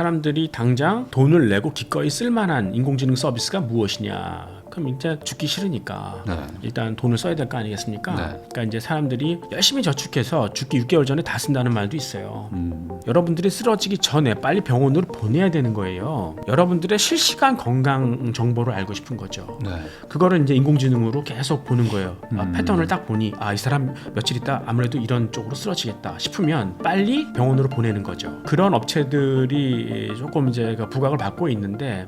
사람들이 당장 돈을 내고 기꺼이 쓸만한 인공지능 서비스가 무엇이냐? 그럼 이제 죽기 싫으니까 네. 일단 돈을 써야 될 거 아니겠습니까? 네. 그러니까 이제 사람들이 열심히 저축해서 죽기 6개월 전에 다 쓴다는 말도 있어요. 여러분들이 쓰러지기 전에 빨리 병원으로 보내야 되는 거예요. 여러분들의 실시간 건강 정보를 알고 싶은 거죠. 네. 그거를 이제 인공지능으로 계속 보는 거예요. 패턴을 딱 보니 이 사람 며칠 있다 아무래도 이런 쪽으로 쓰러지겠다 싶으면 빨리 병원으로 보내는 거죠. 그런 업체들이 조금 이제 부각을 받고 있는데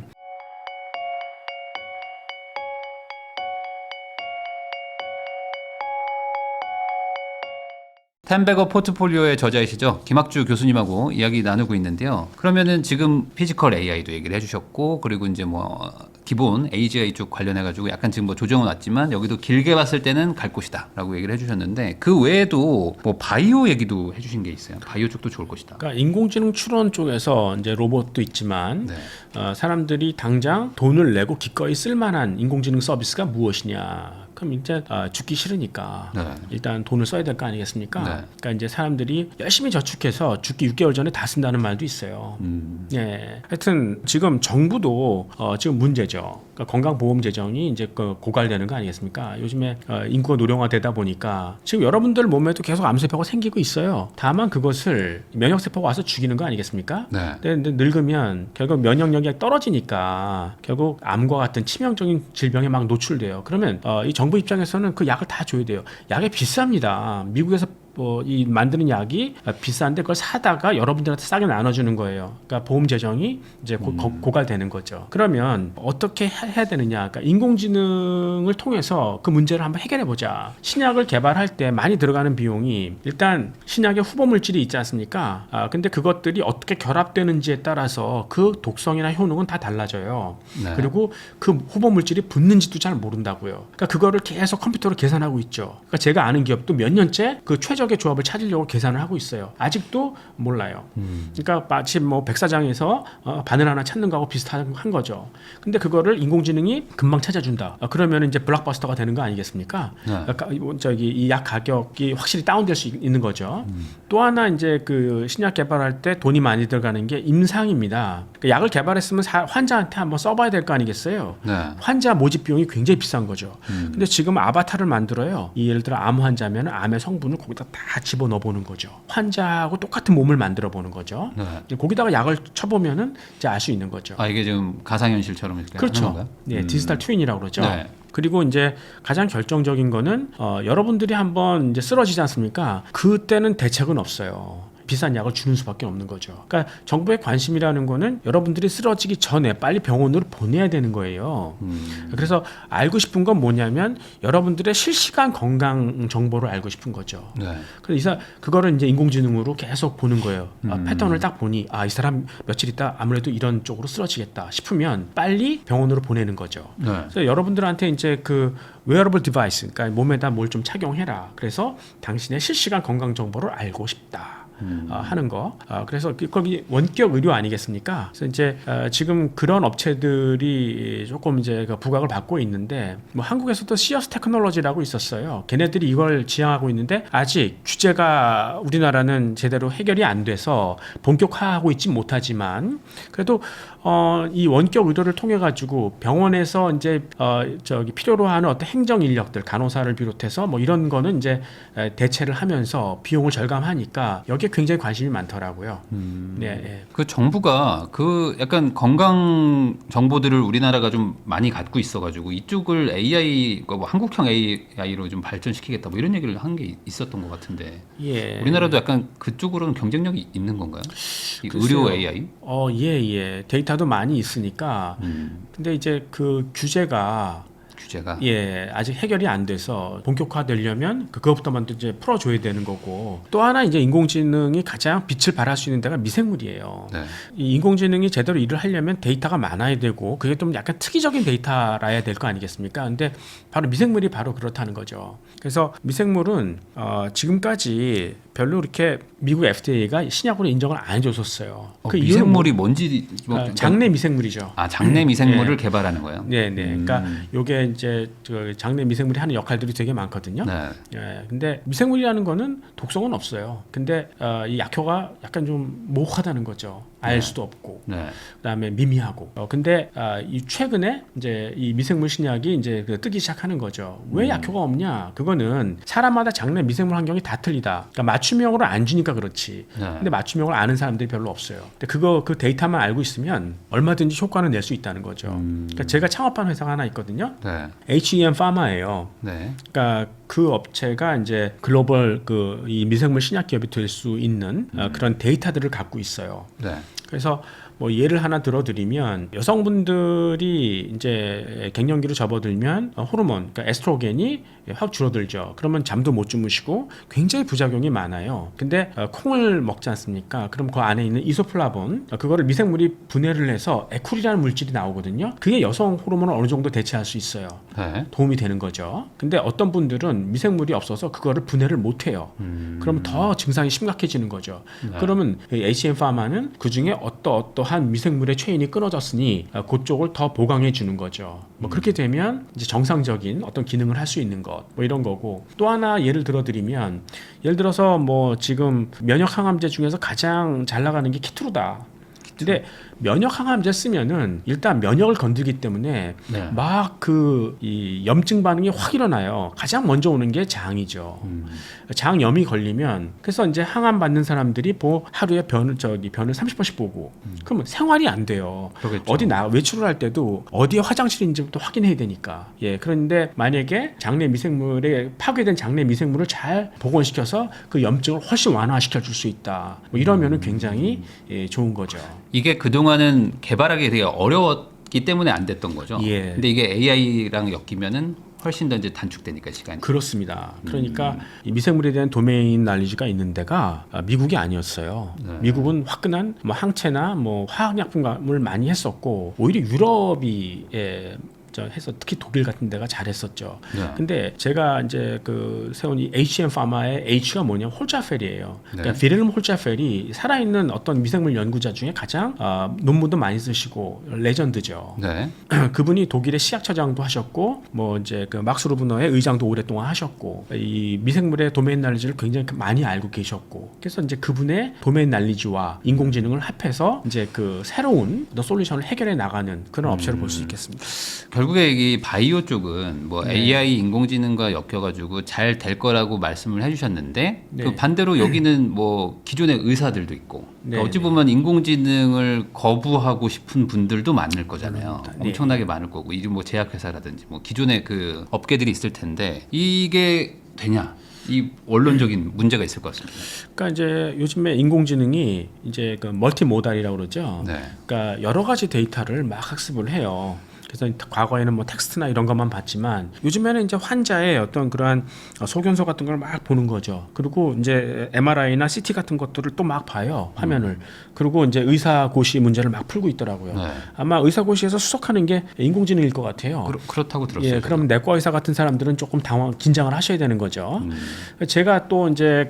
텐베거 포트폴리오의 저자이시죠, 김학주 교수님하고 이야기 나누고 있는데요. 그러면은 지금 피지컬 AI도 얘기를 해주셨고, 그리고 이제 뭐 기본 AGI 쪽 관련해가지고 약간 지금 뭐 조정은 왔지만 여기도 길게 봤을 때는 갈 곳이다라고 얘기를 해주셨는데, 그 외에도 뭐 바이오 얘기도 해주신 게 있어요. 바이오 쪽도 좋을 것이다. 그러니까 인공지능 추론 쪽에서 이제 로봇도 있지만 네. 사람들이 당장 돈을 내고 기꺼이 쓸만한 인공지능 서비스가 무엇이냐? 그럼 이제 죽기 싫으니까 네. 일단 돈을 써야 될 거 아니겠습니까? 네. 그러니까 이제 사람들이 열심히 저축해서 죽기 6개월 전에 다 쓴다는 말도 있어요. 예, 하여튼 지금 정부도 지금 문제죠. 그러니까 건강보험 재정이 이제 고갈되는 거 아니겠습니까? 요즘에 인구가 노령화되다 보니까 지금 여러분들 몸에도 계속 암세포가 생기고 있어요. 다만 그것을 면역세포가 와서 죽이는 거 아니겠습니까? 네. 근데 늙으면 결국 면역력이 떨어지니까 결국 암과 같은 치명적인 질병에 막 노출돼요. 그러면 이 정부 입장에서는 그 약을 다 줘야 돼요. 약이 비쌉니다. 미국에서 이 만드는 약이 비싼데 그걸 사다가 여러분들한테 싸게 나눠주는 거예요. 그러니까 보험 재정이 이제 고갈되는 거죠. 그러면 어떻게 해야 되느냐? 그러니까 인공지능을 통해서 그 문제를 한번 해결해 보자. 신약을 개발할 때 많이 들어가는 비용이 일단 신약에 후보 물질이 있지 않습니까? 근데 그것들이 어떻게 결합되는지에 따라서 그 독성이나 효능은 다 달라져요. 네. 그리고 그 후보 물질이 붙는지도 잘 모른다고요. 그러니까 그거를 계속 컴퓨터로 계산하고 있죠. 그러니까 제가 아는 기업도 몇 년째 그 최적의 조합을 찾으려고 계산을 하고 있어요. 아직도 몰라요. 그러니까 마치 뭐 백사장에서 바늘 하나 찾는 거하고 비슷한 거죠. 근데 그거를 인공지능이 금방 찾아준다. 그러면 이제 블록버스터가 되는 거 아니겠습니까? 네. 그러니까 이 약 가격이 확실히 다운될 수 있는 거죠. 또 하나 이제 그 신약 개발할 때 돈이 많이 들어가는 게 임상입니다. 그러니까 약을 개발했으면 환자한테 한번 써봐야 될 거 아니겠어요? 네. 환자 모집 비용이 굉장히 비싼 거죠. 근데 지금 아바타를 만들어요. 예를 들어 암 환자면 암의 성분을 거기다 다 집어넣어 보는 거죠. 환자하고 똑같은 몸을 만들어 보는 거죠. 네. 거기다가 약을 쳐보면은 이제 알 수 있는 거죠. 이게 지금 가상현실처럼 이렇게 하는 그렇죠. 건가요? 네, 디지털 트윈이라고 그러죠. 네. 그리고 이제 가장 결정적인 거는 여러분들이 한번 이제 쓰러지지 않습니까? 그때는 대책은 없어요. 비싼 약을 주는 수밖에 없는 거죠. 그러니까 정부의 관심이라는 거는 여러분들이 쓰러지기 전에 빨리 병원으로 보내야 되는 거예요. 그래서 알고 싶은 건 뭐냐면 여러분들의 실시간 건강 정보를 알고 싶은 거죠. 네. 그래서 그거를 이제 인공지능으로 계속 보는 거예요. 패턴을 딱 보니 이 사람 며칠 있다 아무래도 이런 쪽으로 쓰러지겠다 싶으면 빨리 병원으로 보내는 거죠. 네. 그래서 여러분들한테 이제 그 웨어러블 디바이스, 그러니까 몸에다 뭘 좀 착용해라. 그래서 당신의 실시간 건강 정보를 알고 싶다. 하는 거. 그래서 거기 원격 의료 아니겠습니까? 그래서 이제 지금 그런 업체들이 조금 이제 부각을 받고 있는데 뭐 한국에서도 시어스 테크놀로지라고 있었어요. 걔네들이 이걸 지향하고 있는데 아직 규제가 우리나라는 제대로 해결이 안 돼서 본격화하고 있지 못하지만 그래도 이 원격 의료를 통해 가지고 병원에서 이제 필요로 하는 어떤 행정 인력들 간호사를 비롯해서 뭐 이런 거는 이제 대체를 하면서 비용을 절감하니까 여기에 굉장히 관심이 많더라고요. 네. 그 정부가 그 약간 건강 정보들을 우리나라가 좀 많이 갖고 있어가지고 이쪽을 AI, 뭐 한국형 AI로 좀 발전시키겠다 뭐 이런 얘기를 한 게 있었던 것 같은데. 예. 우리나라도 약간 그쪽으로는 경쟁력이 있는 건가요? 이 글쎄요. 의료 AI? 예. 데이터도 많이 있으니까. 근데 이제 그 규제가 아직 해결이 안 돼서 본격화되려면 그것부터 먼저 이제 풀어줘야 되는 거고 또 하나 이제 인공지능이 가장 빛을 발할 수 있는 데가 미생물이에요. 네. 이 인공지능이 제대로 일을 하려면 데이터가 많아야 되고 그게 좀 약간 특이적인 데이터라야 될 거 아니겠습니까? 근데 바로 미생물이 바로 그렇다는 거죠. 그래서 미생물은 지금까지 별로 이렇게 미국 FDA가 신약으로 인정을 안 해줬었어요. 그 미생물이 뭔지 장내 미생물이죠. 장내 미생물을 개발하는 거예요. 네. 그러니까 요게 이제 장내 미생물이 하는 역할들이 되게 많거든요. 네. 예. 근데 미생물이라는 거는 독성은 없어요. 근데 이 약효가 약간 좀 모호하다는 거죠. 알 수도 없고. 네. 그다음에 미미하고. 근데 이 최근에 이제 이 미생물 신약이 이제 뜨기 시작하는 거죠. 왜 약효가 없냐? 그거는 사람마다 장내 미생물 환경이 다 틀리다. 그러니까 맞춤형으로 안 주니까 그렇지. 네. 근데 맞춤형을 아는 사람들이 별로 없어요. 근데 그 데이터만 알고 있으면 얼마든지 효과는 낼 수 있다는 거죠. 그러니까 제가 창업한 회사가 하나 있거든요. 네. HEM 파마예요. 네. 그러니까 그 업체가 이제 글로벌 이 미생물 신약 기업이 될 수 있는 그런 데이터들을 갖고 있어요. 네. 그래서 뭐 예를 하나 들어드리면 여성분들이 이제 갱년기로 접어들면 호르몬, 그러니까 에스트로겐이 확 줄어들죠. 그러면 잠도 못 주무시고 굉장히 부작용이 많아요. 근데 콩을 먹지 않습니까? 그럼 그 안에 있는 이소플라본, 그거를 미생물이 분해를 해서 에쿨이라는 물질이 나오거든요. 그게 여성 호르몬을 어느 정도 대체할 수 있어요. 네. 도움이 되는 거죠. 근데 어떤 분들은 미생물이 없어서 그거를 분해를 못 해요. 그러면 더 증상이 심각해지는 거죠. 네. 그러면 HM 파마는 그 중에 어떠한 미생물의 체인이 끊어졌으니 그쪽을 더 보강해 주는 거죠. 뭐 그렇게 되면 이제 정상적인 어떤 기능을 할 수 있는 것, 뭐 이런 거고. 또 하나 예를 들어드리면, 예를 들어서 뭐 지금 면역 항암제 중에서 가장 잘 나가는 게 키트루다. 근데 면역 항암제 쓰면은 일단 면역을 건들기 때문에 네. 막 이 염증 반응이 확 일어나요. 가장 먼저 오는 게 장이죠. 장염이 걸리면 그래서 이제 항암 받는 사람들이 하루에 변을 30번씩 보고 그러면 생활이 안 돼요. 그러겠죠. 어디 외출을 할 때도 어디에 화장실인지부터 확인해야 되니까. 예, 그런데 만약에 장내 미생물에 파괴된 장내 미생물을 잘 복원시켜서 그 염증을 훨씬 완화시켜 줄 수 있다. 뭐 이러면은 굉장히 좋은 거죠. 이게 그동안은 개발하기 되게 어려웠기 때문에 안 됐던 거죠. 예. 근데 이게 AI랑 엮이면은 훨씬 더 이제 단축되니까 시간이. 그렇습니다. 그러니까 이 미생물에 대한 도메인 날리지가 있는 데가 미국이 아니었어요. 네. 미국은 화끈한 뭐 항체나 뭐 화학약품을 많이 했었고 오히려 유럽이 해서 특히 독일 같은 데가 잘했었죠. 네. 근데 제가 이제 세운 이 HM 파마의 H가 뭐냐 홀자펠이에요. 그러니까 네. 비렐름 홀자펠이 살아있는 어떤 미생물 연구자 중에 가장 논문도 많이 쓰시고 레전드죠. 네. 그분이 독일의 시약처장도 하셨고 뭐 이제 막스 루브너의 의장도 오랫동안 하셨고 이 미생물의 도메인 날리지를 굉장히 많이 알고 계셨고 그래서 이제 그분의 도메인 날리지와 인공지능을 합해서 이제 새로운 솔루션을 해결해 나가는 그런 업체를 볼 수 있겠습니다. 결국에 이 바이오 쪽은 뭐 네. AI 인공지능과 엮여가지고 잘 될 거라고 말씀을 해주셨는데 네. 그 반대로 여기는 뭐 기존의 의사들도 있고 네. 어찌 보면 인공지능을 거부하고 싶은 분들도 많을 거잖아요. 그렇습니다. 네. 엄청나게 많을 거고 이제 뭐 제약회사라든지 뭐 기존의 그 업계들이 있을 텐데 이게 되냐? 이 원론적인 문제가 있을 것 같습니다. 그러니까 이제 요즘에 인공지능이 이제 멀티모달이라고 그러죠. 네. 그러니까 여러 가지 데이터를 막 학습을 해요. 그래서 과거에는 뭐 텍스트나 이런 것만 봤지만 요즘에는 이제 환자의 어떤 그러한 소견서 같은 걸 막 보는 거죠. 그리고 이제 MRI나 CT 같은 것들을 또 막 봐요. 화면을. 그리고 이제 의사고시 문제를 막 풀고 있더라고요. 네. 아마 의사고시에서 수석하는 게 인공지능일 것 같아요. 그렇다고 들었어요. 예, 그럼 내과 의사 같은 사람들은 조금 긴장을 하셔야 되는 거죠. 제가 또 이제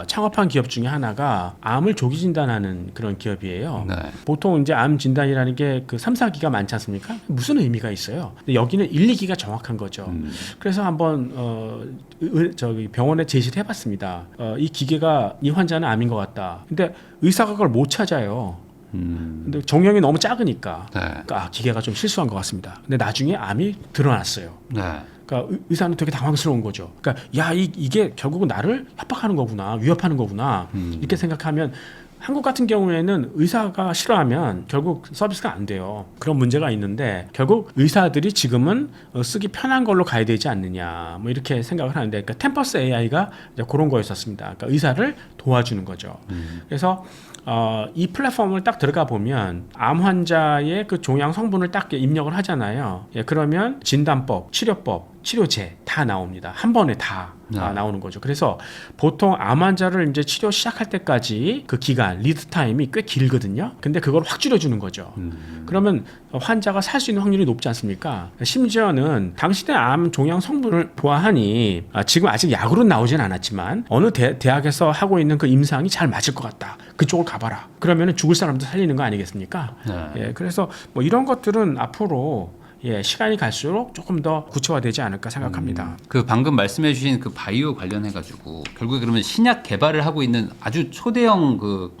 창업한 기업 중에 하나가 암을 조기 진단하는 그런 기업이에요. 네. 보통 이제 암 진단이라는 게 3, 4기가 많지 않습니까? 무슨 의미가 있어요? 근데 여기는 1, 2기가 정확한 거죠. 그래서 한번 병원에 제시를 해봤습니다. 이 기계가 이 환자는 암인 것 같다. 근데 의사가 그걸 못 찾아요. 근데 정형이 너무 작으니까 네. 그러니까 기계가 좀 실수한 것 같습니다. 근데 나중에 암이 드러났어요. 네. 그러니까 의사는 되게 당황스러운 거죠. 그러니까 이게 결국은 나를 협박하는 거구나, 위협하는 거구나 이렇게 생각하면 한국 같은 경우에는 의사가 싫어하면 결국 서비스가 안 돼요. 그런 문제가 있는데 결국 의사들이 지금은 쓰기 편한 걸로 가야 되지 않느냐 뭐 이렇게 생각을 하는데 그러니까 템퍼스 AI가 이제 그런 거였었습니다. 그러니까 의사를 도와주는 거죠. 그래서 이 플랫폼을 딱 들어가 보면 암 환자의 그 종양 성분을 딱 입력을 하잖아요. 예, 그러면 진단법, 치료법, 치료제 다 나옵니다. 한 번에 다 나오는 거죠. 그래서 보통 암 환자를 이제 치료 시작할 때까지 그 기간, 리드 타임이 꽤 길거든요. 근데 그걸 확 줄여주는 거죠. 그러면 환자가 살 수 있는 확률이 높지 않습니까? 심지어는 당신의 암 종양 성분을 보아하니 지금 아직 약으로는 나오진 않았지만 어느 대학에서 하고 있는 그 임상이 잘 맞을 것 같다. 그쪽을 가봐라. 그러면 죽을 사람도 살리는 거 아니겠습니까? 네. 예, 그래서 뭐 이런 것들은 앞으로 시간이 갈수록 조금 더 구체화되지 않을까 생각합니다. 그 방금 말씀해주신 그 바이오 관련해가지고 결국에 그러면 신약 개발을 하고 있는 아주 초대형 그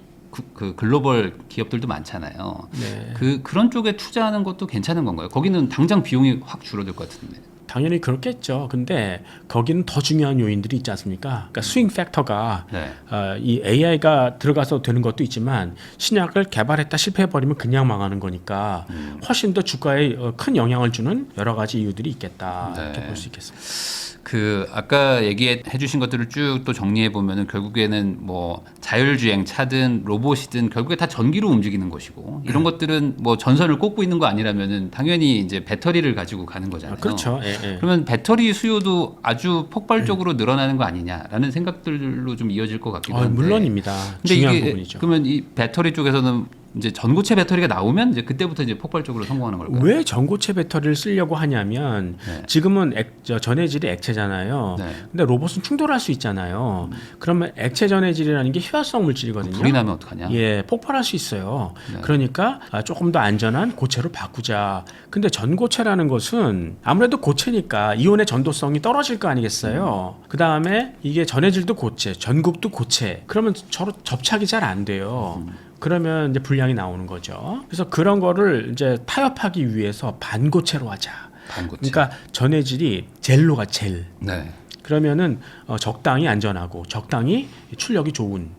그 글로벌 기업들도 많잖아요. 네. 그런 쪽에 투자하는 것도 괜찮은 건가요? 거기는 당장 비용이 확 줄어들 것 같은데. 당연히 그렇겠죠. 근데 거기는 더 중요한 요인들이 있지 않습니까? 그러니까 스윙 팩터가 네. 이 AI가 들어가서 되는 것도 있지만 신약을 개발했다 실패해버리면 그냥 망하는 거니까 훨씬 더 주가에 큰 영향을 주는 여러 가지 이유들이 있겠다. 네. 이렇게 볼 수 있겠습니다. 그 아까 얘기해 주신 것들을 쭉 또 정리해 보면은 결국에는 뭐 자율주행 차든 로봇이든 결국에 다 전기로 움직이는 것이고 이런 것들은 뭐 전선을 꽂고 있는 거 아니라면은 당연히 이제 배터리를 가지고 가는 거잖아요. 그렇죠. 예, 예. 그러면 배터리 수요도 아주 폭발적으로 늘어나는 거 아니냐라는 생각들로 좀 이어질 것 같기도 한데. 물론입니다. 근데 중요한 이게 부분이죠. 그러면 이 배터리 쪽에서는 이제 전고체 배터리가 나오면 이제 그때부터 이제 폭발적으로 성공하는 걸까요? 왜 전고체 배터리를 쓰려고 하냐면 네. 지금은 전해질이 액체잖아요. 네. 근데 로봇은 충돌할 수 있잖아요. 그러면 액체 전해질이라는 게 희화성 물질이거든요. 불이 나면 어떡하냐? 예, 폭발할 수 있어요. 네. 그러니까 조금 더 안전한 고체로 바꾸자. 근데 전고체라는 것은 아무래도 고체니까 이온의 전도성이 떨어질 거 아니겠어요. 그 다음에 이게 전해질도 고체, 전극도 고체. 그러면 서로 접착이 잘 안 돼요. 그러면 이제 불량이 나오는 거죠. 그래서 그런 거를 이제 타협하기 위해서 반고체로 하자. 반고체. 그러니까 전해질이 젤로가 젤. 네. 그러면은 적당히 안전하고 적당히 출력이 좋은.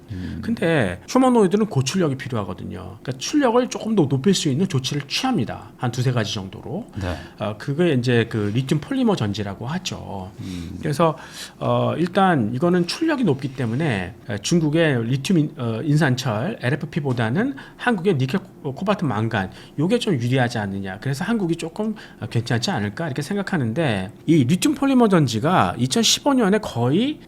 근데 휴머노이드는 고출력이 필요하거든요. 그러니까 출력을 조금 더 높일 수 있는 조치를 취합니다. 한 두세 가지 정도로. 네. 그게 이제 그 리튬 폴리머 전지라고 하죠. 그래서 일단 이거는 출력이 높기 때문에 중국의 리튬 인산철 LFP보다는 한국의 니켈 코발트 망간 요게 좀 유리하지 않느냐. 그래서 한국이 조금 괜찮지 않을까 이렇게 생각하는데 이 리튬 폴리머 전지가 2015년에 거의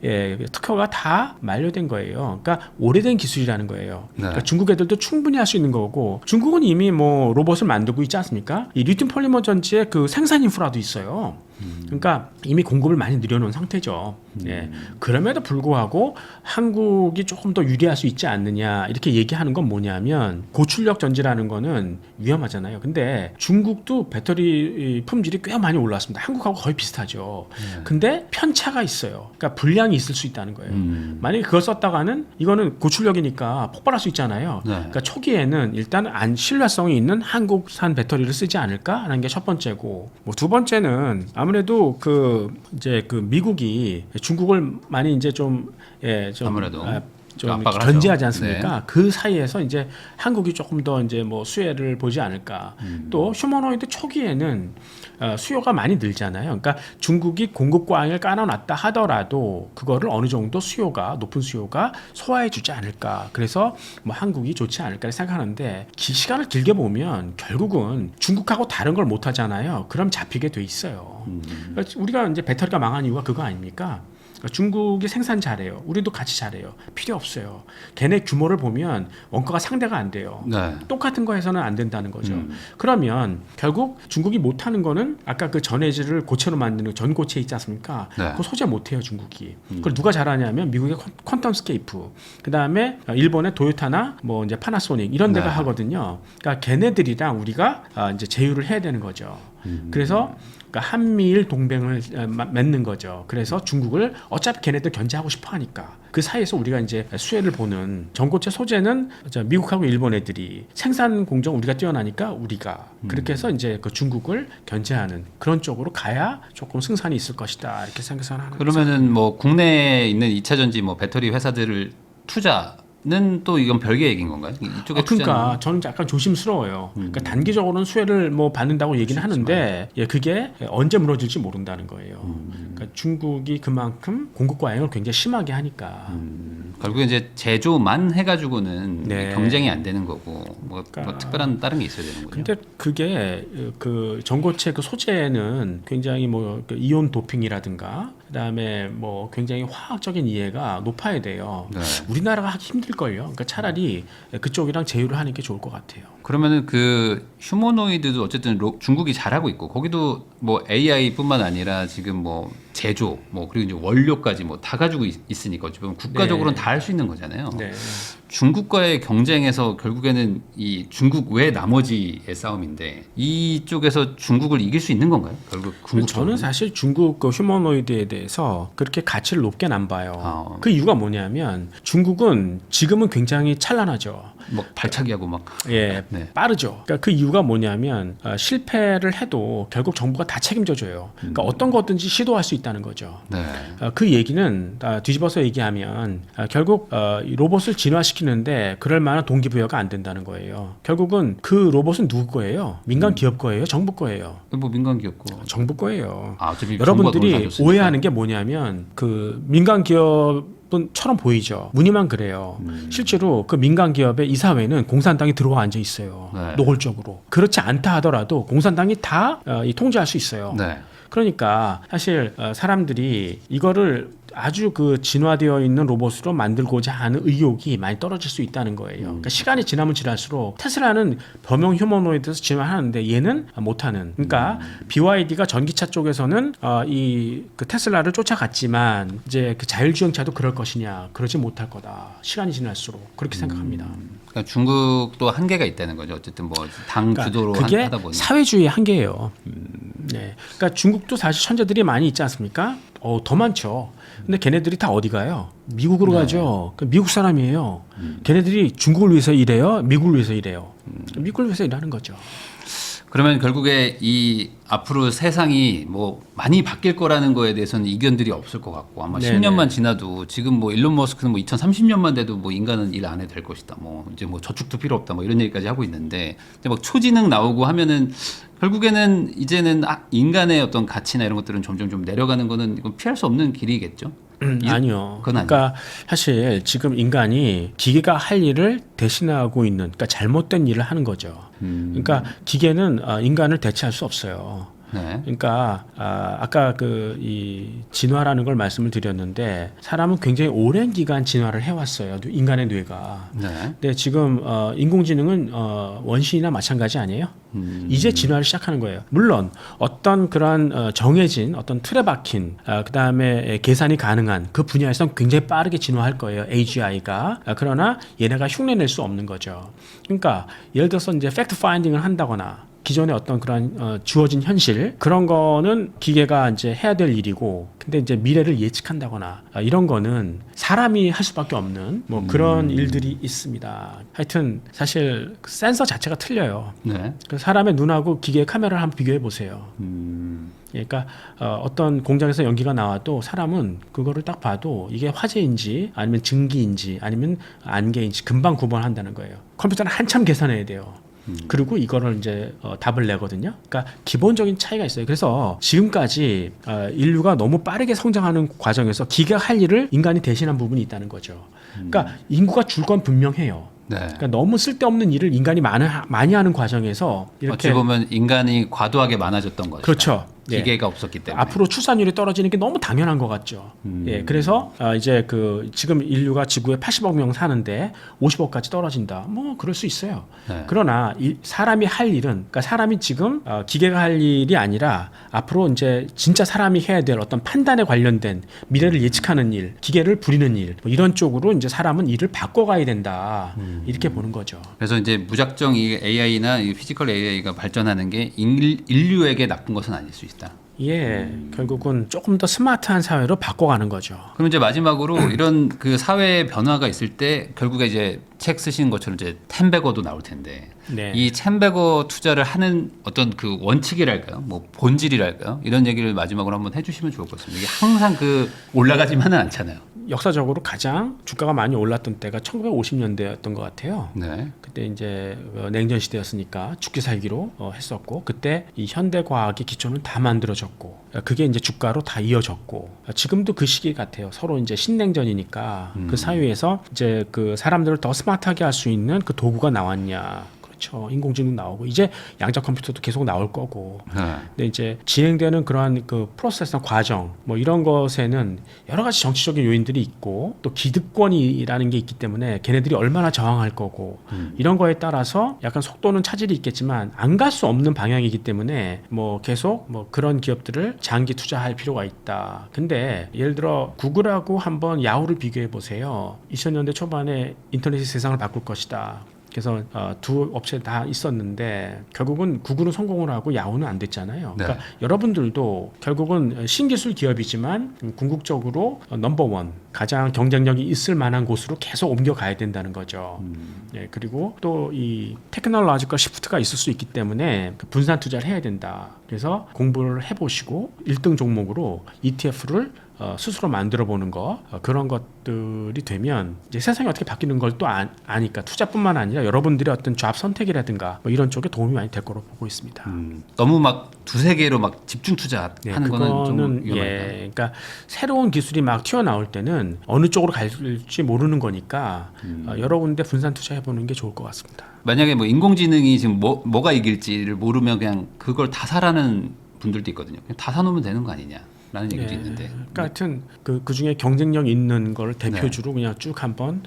특허가 다 만료된 거예요. 그러니까 오래된 기술이라는 거예요. 네. 그러니까 중국 애들도 충분히 할 수 있는 거고 중국은 이미 뭐 로봇을 만들고 있지 않습니까? 이 리튬 폴리머 전지의 그 생산 인프라도 있어요. 그러니까 이미 공급을 많이 늘려놓은 상태죠. 예. 그럼에도 불구하고 한국이 조금 더 유리할 수 있지 않느냐 이렇게 얘기하는 건 뭐냐면 고출력 전지라는 거는 위험하잖아요. 근데 중국도 배터리 품질이 꽤 많이 올랐습니다. 한국하고 거의 비슷하죠. 근데 편차가 있어요. 그러니까 불량이 있을 수 있다는 거예요. 만약에 그걸 썼다가는 이거는 고출력이니까 폭발할 수 있잖아요. 네. 그러니까 초기에는 일단 신뢰성이 있는 한국산 배터리를 쓰지 않을까 하는 게 첫 번째고, 뭐 두 번째는 아무래도 그 이제 그 미국이 중국을 많이 이제 좀 아무래도 좀 압박을 견제하지 하죠. 않습니까? 네. 그 사이에서 이제 한국이 조금 더 이제 뭐 수혜를 보지 않을까. 또 휴머노이드 초기에는 수요가 많이 늘잖아요. 그러니까 중국이 공급 과잉을 깔아놨다 하더라도 그거를 어느 정도 높은 수요가 소화해주지 않을까. 그래서 뭐 한국이 좋지 않을까 생각하는데 시간을 길게 보면 결국은 중국하고 다른 걸 못하잖아요. 그럼 잡히게 돼 있어요. 그러니까 우리가 이제 배터리가 망한 이유가 그거 아닙니까? 중국이 생산 잘해요. 우리도 같이 잘해요. 필요 없어요. 걔네 규모를 보면 원가가 상대가 안 돼요. 네. 똑같은 거 해서는 안 된다는 거죠. 그러면 결국 중국이 못하는 거는 아까 그 전해질을 고체로 만드는 전고체 있지 않습니까? 네. 그거 소재 못해요 중국이. 그걸 누가 잘하냐면 미국의 퀀텀스케이프, 그 다음에 일본의 도요타나 뭐 이제 파나소닉 이런 데가 네. 하거든요. 그러니까 걔네들이랑 우리가 이제 제휴를 해야 되는 거죠. 그래서 그러니까 한미일 동맹을 맺는 거죠. 그래서 중국을 어차피 걔네들 견제하고 싶어 하니까 그 사이에서 우리가 이제 수혜를 보는 전고체 소재는 미국하고 일본 애들이 생산 공정 우리가 뛰어나니까 우리가 그렇게 해서 이제 그 중국을 견제하는 그런 쪽으로 가야 조금 승산이 있을 것이다 이렇게 생각하는. 그러면은 뭐 국내에 있는 2차 전지 뭐 배터리 회사들을 투자는 또 이건 별개 얘기인 건가요? 이쪽에 그러니까 저는 약간 조심스러워요. 그러니까 단기적으로는 수혜를 뭐 받는다고 얘기는 하는데 그게 언제 무너질지 모른다는 거예요. 그러니까 중국이 그만큼 공급 과잉을 굉장히 심하게 하니까. 결국에 이제 제조만 해가지고는 네. 경쟁이 안 되는 거고 뭐 그러니까. 특별한 다른 게 있어야 되는 거죠. 근데 그게 그 전고체 그 소재는 굉장히 뭐 그 이온 도핑이라든가 그다음에 뭐 굉장히 화학적인 이해가 높아야 돼요. 네. 우리나라가 하기 힘들걸요. 그러니까 차라리 그쪽이랑 제휴를 하는 게 좋을 것 같아요. 그러면은 그 휴머노이드도 어쨌든 중국이 잘하고 있고 거기도 뭐 AI뿐만 아니라 지금 뭐 제조, 뭐 그리고 이제 원료까지 뭐 다 가지고 있으니까 어찌 보면 국가적으로는 네. 다 할 수 있는 거잖아요. 네. 중국과의 경쟁에서 결국에는 이 중국 외 나머지의 싸움인데 이쪽에서 중국을 이길 수 있는 건가요? 결국 저는 사실 중국 그 휴머노이드에 대해서 그렇게 가치를 높게는 안 봐요. 그 이유가 뭐냐면 중국은 지금은 굉장히 찬란하죠. 막 발차기하고 막 예, 네. 빠르죠. 그러니까 그 이유가 뭐냐면 실패를 해도 결국 정부가 다 책임져 줘요. 그러니까 어떤 거든지 시도할 수 있다는 거죠. 네. 그 얘기는 뒤집어서 얘기하면 결국 이 로봇을 진화시키는데 그럴 만한 동기부여가 안 된다는 거예요. 결국은 그 로봇은 누구 거예요? 민간 기업 거예요? 정부 거예요? 뭐 민간 기업고 정부 거예요. 어차피 여러분들이 오해하는 게 뭐냐면 그 민간 기업은처럼 보이죠. 무늬만 그래요. 실제로 그 민간 기업의 이사회는 공산당이 들어와 앉아 있어요. 네. 노골적으로. 그렇지 않다 하더라도 공산당이 다 통제할 수 있어요. 네. 그러니까 사실 사람들이 이거를 아주 그 진화되어 있는 로봇으로 만들고자 하는 의욕이 많이 떨어질 수 있다는 거예요. 그러니까 시간이 지나면 지날수록 테슬라는 범용 휴머노이드에서 진화하는데 얘는 못하는. 그러니까 BYD가 전기차 쪽에서는 이 그 테슬라를 쫓아갔지만 이제 그 자율주행차도 그럴 것이냐? 그러지 못할 거다. 시간이 지날수록 그렇게 생각합니다. 그러니까 중국도 한계가 있다는 거죠. 어쨌든 뭐 당 그러니까 주도로 그게 하다 보니 사회주의 한계예요. 네. 그러니까 중국도 사실 천재들이 많이 있지 않습니까? 더 많죠. 근데 걔네들이 다 어디 가요? 미국으로 가죠. 미국 사람이에요. 걔네들이 중국을 위해서 일해요? 미국을 위해서 일해요? 미국을 위해서 일하는 거죠. 그러면 결국에 이 앞으로 세상이 뭐 많이 바뀔 거라는 거에 대해서는 이견들이 없을 것 같고 아마 네네. 10년만 지나도 지금 뭐 일론 머스크는 뭐 2030년만 돼도 뭐 인간은 일 안 해도 될 것이다. 뭐 이제 뭐 저축도 필요 없다. 뭐 이런 얘기까지 하고 있는데 이제 막 초지능 나오고 하면은 결국에는 이제는 인간의 어떤 가치나 이런 것들은 점점 좀 내려가는 거는 이건 피할 수 없는 길이겠죠. 아니요. 그건 그러니까 사실 지금 인간이 기계가 할 일을 대신하고 있는, 그러니까 잘못된 일을 하는 거죠. 그러니까 기계는 인간을 대체할 수 없어요. 네. 그러니까 아까 그 이 진화라는 걸 말씀을 드렸는데 사람은 굉장히 오랜 기간 진화를 해왔어요. 인간의 뇌가. 네. 근데 지금 인공지능은 원시이나 마찬가지 아니에요? 이제 진화를 시작하는 거예요. 물론 어떤 그런 정해진 어떤 틀에 박힌 그다음에 계산이 가능한 그 분야에서는 굉장히 빠르게 진화할 거예요. AGI가. 그러나 얘네가 흉내낼 수 없는 거죠. 그러니까 예를 들어서 이제 팩트 파인딩을 한다거나 기존의 어떤 그런 주어진 현실 그런 거는 기계가 이제 해야 될 일이고, 근데 이제 미래를 예측한다거나 이런 거는 사람이 할 수밖에 없는 뭐 그런 일들이 있습니다. 하여튼 사실 센서 자체가 틀려요. 네. 그 사람의 눈하고 기계의 카메라를 한번 비교해 보세요. 그러니까 어떤 공장에서 연기가 나와도 사람은 그거를 딱 봐도 이게 화재인지 아니면 증기인지 아니면 안개인지 금방 구분한다는 거예요. 컴퓨터는 한참 계산해야 돼요. 그리고 이거를 이제 답을 내거든요. 그러니까 기본적인 차이가 있어요. 그래서 지금까지 인류가 너무 빠르게 성장하는 과정에서 기계가 할 일을 인간이 대신한 부분이 있다는 거죠. 그러니까 인구가 줄 건 분명해요. 네. 그러니까 너무 쓸데없는 일을 인간이 많이 하는 과정에서 어찌 이렇게 보면 인간이 과도하게 많아졌던 거죠. 그렇죠. 기계가 없었기 때문에. 앞으로 출산율이 떨어지는 게 너무 당연한 것 같죠. 예, 그래서 이제 그 지금 인류가 지구에 80억 명 사는데 50억까지 떨어진다. 뭐 그럴 수 있어요. 네. 그러나 사람이 할 일은, 그러니까 사람이 지금 기계가 할 일이 아니라 앞으로 이제 진짜 사람이 해야 될 어떤 판단에 관련된 미래를 예측하는 일, 기계를 부리는 일, 뭐 이런 쪽으로 이제 사람은 일을 바꿔가야 된다. 이렇게 보는 거죠. 그래서 이제 무작정 이 AI나 이 피지컬 AI가 발전하는 게 인류에게 나쁜 것은 아닐 수 있다. 예, 결국은 조금 더 스마트한 사회로 바꿔가는 거죠. 그럼 이제 마지막으로 이런 그 사회의 변화가 있을 때 결국에 이제 책 쓰신 것처럼 이제 템베거도 나올 텐데 네. 이 템베거 투자를 하는 어떤 그 원칙이랄까요? 뭐 본질이랄까요? 이런 얘기를 마지막으로 한번 해주시면 좋을 것 같습니다. 이게 항상 그 올라가지만은 않잖아요. 역사적으로 가장 주가가 많이 올랐던 때가 1950년대였던 것 같아요. 네. 그때 이제 냉전 시대였으니까 죽기 살기로 했었고, 그때 이 현대 과학의 기초는 다 만들어졌고, 그게 이제 주가로 다 이어졌고, 지금도 그 시기 같아요. 서로 이제 신냉전이니까 그 사이에서 이제 그 사람들을 더 스마트하게 할 수 있는 그 도구가 나왔냐. 닥쳐. 인공지능 나오고 이제 양자 컴퓨터도 계속 나올 거고. 네. 근데 이제 진행되는 그러한 그 프로세스나 과정 뭐 이런 것에는 여러 가지 정치적인 요인들이 있고 또 기득권이라는 게 있기 때문에 걔네들이 얼마나 저항할 거고 이런 거에 따라서 약간 속도는 차질이 있겠지만 안 갈 수 없는 방향이기 때문에 뭐 계속 뭐 그런 기업들을 장기 투자할 필요가 있다. 근데 예를 들어 구글하고 한번 야후를 비교해 보세요. 2000년대 초반에 인터넷이 세상을 바꿀 것이다. 그래서 두 업체 다 있었는데 결국은 구글은 성공을 하고 야후는 안 됐잖아요. 그러니까 네. 여러분들도 결국은 신기술 기업이지만 궁극적으로 넘버원 가장 경쟁력이 있을 만한 곳으로 계속 옮겨가야 된다는 거죠. 예, 그리고 또 이 테크놀로지컬 시프트가 있을 수 있기 때문에 그 분산 투자를 해야 된다. 그래서 공부를 해보시고 1등 종목으로 ETF를 스스로 만들어 보는 거 그런 것들이 되면 이제 세상이 어떻게 바뀌는 걸 또 아니까 투자뿐만 아니라 여러분들의 어떤 잡 선택이라든가 뭐 이런 쪽에 도움이 많이 될 거로 보고 있습니다. 너무 막 두세 개로 막 집중 투자하는 거는 좀 위험하다. 예, 그러니까 새로운 기술이 막 튀어나올 때는 어느 쪽으로 갈지 모르는 거니까 여러 군데 분산 투자해 보는 게 좋을 것 같습니다. 만약에 뭐 인공지능이 지금 뭐가 이길지를 모르면 그냥 그걸 다 사라는 분들도 있거든요. 그냥 다 사놓으면 되는 거 아니냐라는 얘기도 있는데. 그러니까 하여튼 그 중에 경쟁력 있는 걸 대표주로 그냥 쭉 한번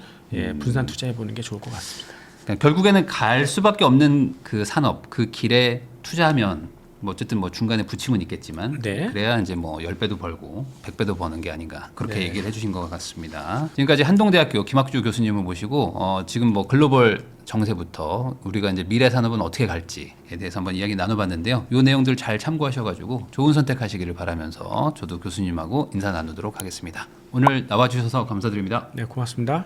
분산 투자해 보는 게 좋을 것 같습니다. 그러니까 결국에는 갈 수밖에 없는 그 산업, 그 길에 투자하면 뭐 어쨌든 뭐 중간에 부침은 있겠지만 네. 그래야 이제 뭐 10배도 벌고 100배도 버는 게 아닌가 그렇게 얘기를 해주신 것 같습니다. 지금까지 한동대학교 김학주 교수님을 모시고 지금 뭐 글로벌 정세부터 우리가 이제 미래 산업은 어떻게 갈지에 대해서 한번 이야기 나눠봤는데요. 이 내용들 잘 참고하셔가지고 좋은 선택하시기를 바라면서 저도 교수님하고 인사 나누도록 하겠습니다. 오늘 나와주셔서 감사드립니다. 네, 고맙습니다.